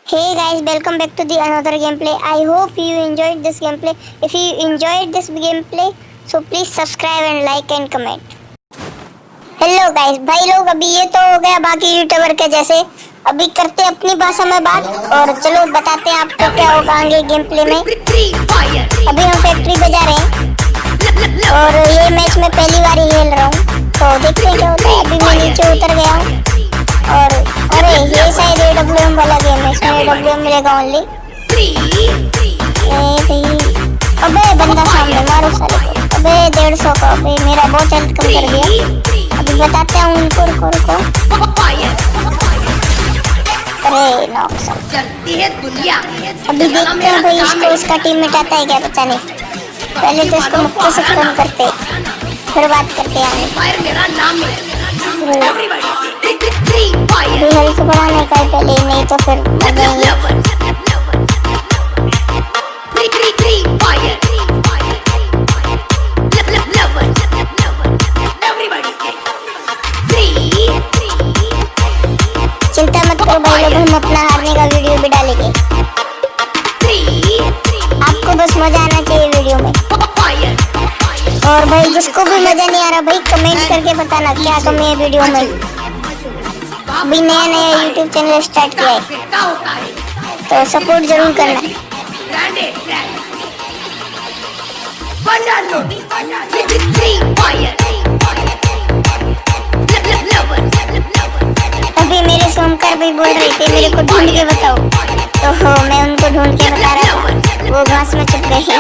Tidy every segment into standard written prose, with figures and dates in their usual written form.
Hey guys, welcome back to the another gameplay. I hope you enjoyed this gameplay. If you enjoyed this gameplay, so please subscribe and like and comment. Hello guys, भाई लोग अभी ये तो हो गया बाकी YouTuber के जैसे। अभी करते हैं अपनी भाषा में बात और चलो बताते हैं आपको क्या होगा आगे गेम प्ले में। अभी हम फैक्ट्री पे जा रहे हैं और ये मैच में पहली बार ही खेल रहा हूँ, तो देखते हैं क्या होता है। अभी मैं नीचे उतर गया हूँ और अरे ये शायद AWM वाला गेम है, इसमें AWM मिलेगा ओनली। अबे बंदा सामने, मारो साले को। अबे 150 का, अबे मेरा बहुत हेल्थ कम कर दिया। अभी बताते हैं उनको, रुको। अरे नॉक अभी देखते हैं भाई इसको, इसका टीम मिटाता है क्या पता नहीं। पहले तो इसको मुक्के से खत्म करते, फिर बात करते हैं। हेल्थ बढ़ाने का पहले, नहीं तो फिर मर जाएंगे। चिंता मत करो भाई लोग, हम अपना हारने का वीडियो भी डालेंगे। आपको बस मजा आना चाहिए वीडियो में। और भाई जिसको भी मजा नहीं आ रहा भाई कमेंट करके बताना क्या कमी है वीडियो में। अभी नया यूट्यूब चैनल स्टार्ट किया है, तो सपोर्ट जरूर करना। अभी मेरे से ओमकार भाई बोल रहे थे मेरे को ढूंढ के बताओ, तो मैं उनको ढूंढ के बता रहा था, वो घास में छुप गए हैं।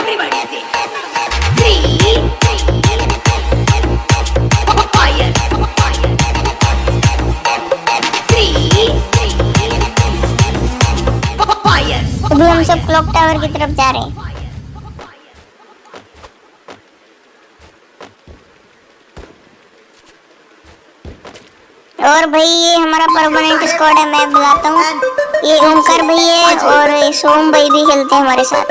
अभी हम सब क्लॉक टावर की तरफ जा रहे हैं। और भाई ये हमारा परमानेंट स्क्वाड है, मैं बुलाता हूँ। ये ओमकार भाई है और सोम भाई भी खेलते हैं हमारे साथ,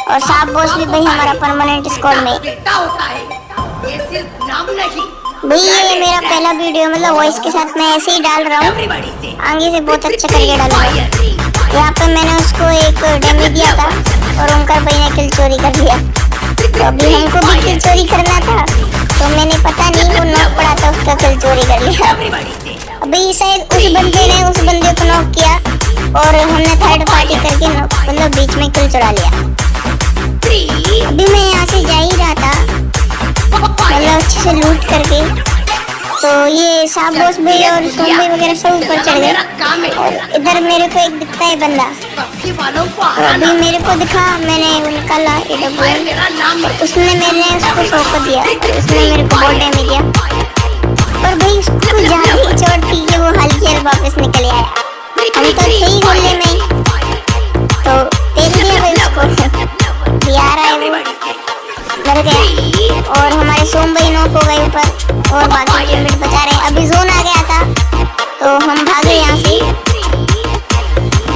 और साफ बॉस भी भाई हमारा परमानेंट स्क्वाड में। भाई ये मेरा पहला वीडियो, मतलब वॉइस के साथ मैं ऐसे ही डाल रहा हूँ, आगे से बहुत अच्छा करके डालूंगा। यहाँ पे मैंने उसको एक डेमी दिया था और ओमकार भाई ने किल चोरी कर दिया, तो अभी हमको भी किल चोरी करना था, तो मैंने पता नहीं वो नॉक पड़ा था, उसका किल चोरी कर लिया। अभी शायद उस बंदे ने उस बंदे को नॉक किया और हमने थर्ड पार्टी करके मतलब बीच में किल चुरा लिया। अभी मैं यहाँ से जा ही रहा था, मतलब अच्छे से लूट करके, तो ये साफ बॉस भी और सोम भाई वगैरह सब ऊपर चढ़ गए। और इधर मेरे को एक दिखता है बंदा, तो अभी मेरे को दिखा, मैंने निकाला AWM, उसने मैंने उसको सौंप दिया, उसने मेरे को बहुत डैमेज दिया। पर भाई उसको ज्यादा ही चोट थी कि वो हल्की वापस निकल आया। हम तो थे ही गोले में, तो देख लिया भाई उसको, आ रहा है वो, मर गया। और हमारे सोम भाई नॉक हो गए ऊपर और बाकी टीममेट बचा रहे हैं। अभी जोन आ गया था तो हम भागे यहाँ से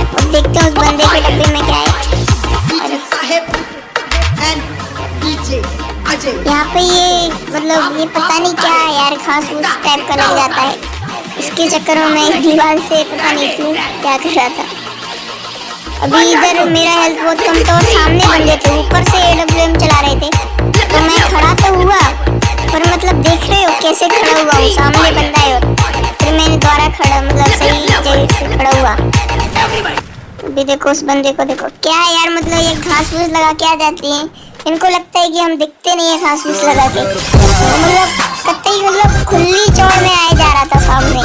और देखते हैं उस बंदे के डब्बे में क्या है। यहाँ पे ये मतलब ये पता नहीं क्या है यार, घास फूस टाइप का लग जाता है, इसके चक्कर में मैं दीवार से पता नहीं क्यों क्या कर रहा था। अभी इधर मेरा हेल्थ बहुत कम था और सामने बंदे थे, ऊपर से AWM चला रहे थे, तो मैं खड़ा तो हुआ, पर मतलब देख रहे हो कैसे खड़ा हुआ हूँ, सामने बंदा है और फिर मैंने दोबारा खड़ा, मतलब सही जगह से खड़ा हुआ। अभी देखो उस बंदे को, देखो क्या है यार, मतलब ये घास फूस लगा के आ जाती है, इनको लगता है कि हम दिखते नहीं है घास फूस लगा के, मतलब कतई मतलब खुली चौड़ में आया जा रहा था सामने।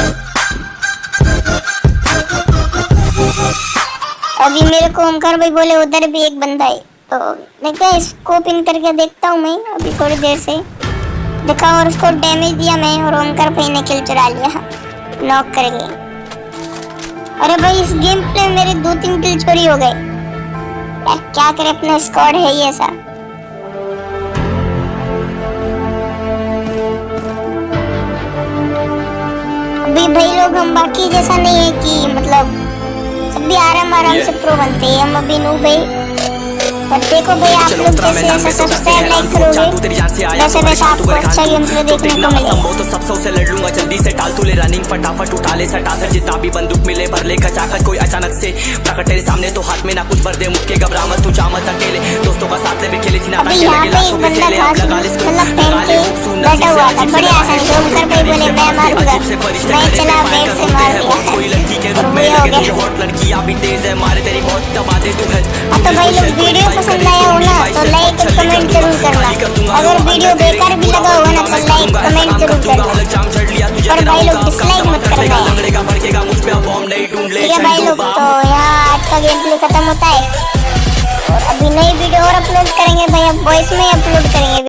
अभी मेरे को ओमकार भाई बोले उधर भी एक बंदा है, तो देखा स्कोप इन करके देखता हूँ मैं अभी थोड़ी देर से, देखा और उसको डैमेज दिया मैं, और ओमकार भाई ने किल चुरा लिया, नॉक कर गए। अरे भाई इस गेम प्ले में मेरे 2-3 किल चोरी हो गए यार, क्या करे, अपना स्क्वाड है ही ऐसा। अभी भाई लोग हम बाकी जैसा नहीं है कि मतलब सब भी आराम से प्रो बनते हैं, हम अभी नूब है। और देखो भाई आप लोग जैसे ऐसा सब्सक्राइब लाइक करोगे वैसे वैसे आपको अच्छा गेम प्ले देखने को मिलेगा। तो सब से लड़ लूंगा जल्दी से, टाल तू ले रनिंग फटाफट उठा ले सटा सर, जितना भी बंदूक मिले भर ले कचाकच, कोई अचानक से जाकर तेरे सामने तो हाथ में ना कुछ भर दे मुक्के घबरा मत तू जा मत अकेले दोस्तों का साथ ले भी खेले थी ना अभी यहाँ पे एक बंदा था मतलब पहन के बैठा हुआ था, बड़े आसानी से ओमकार भाई बोले मैं मारूंगा, मैं चला बेड से मार दिया और ये हो गया। तो भाई लोग वीडियो पसंद आया हो ना तो लाइक और कमेंट जरूर करना, अगर वीडियो बेकार भी लगा होगा ना तो लाइक कमेंट जरूर करना, और भाई लोग डिसलाइक मत करना है। ठीक है भाई लोग, तो यहाँ आज का गेम प्ले खत्म होता है और अभी नई वीडियो और अपलोड करेंगे भाई, अब वॉइस में अपलोड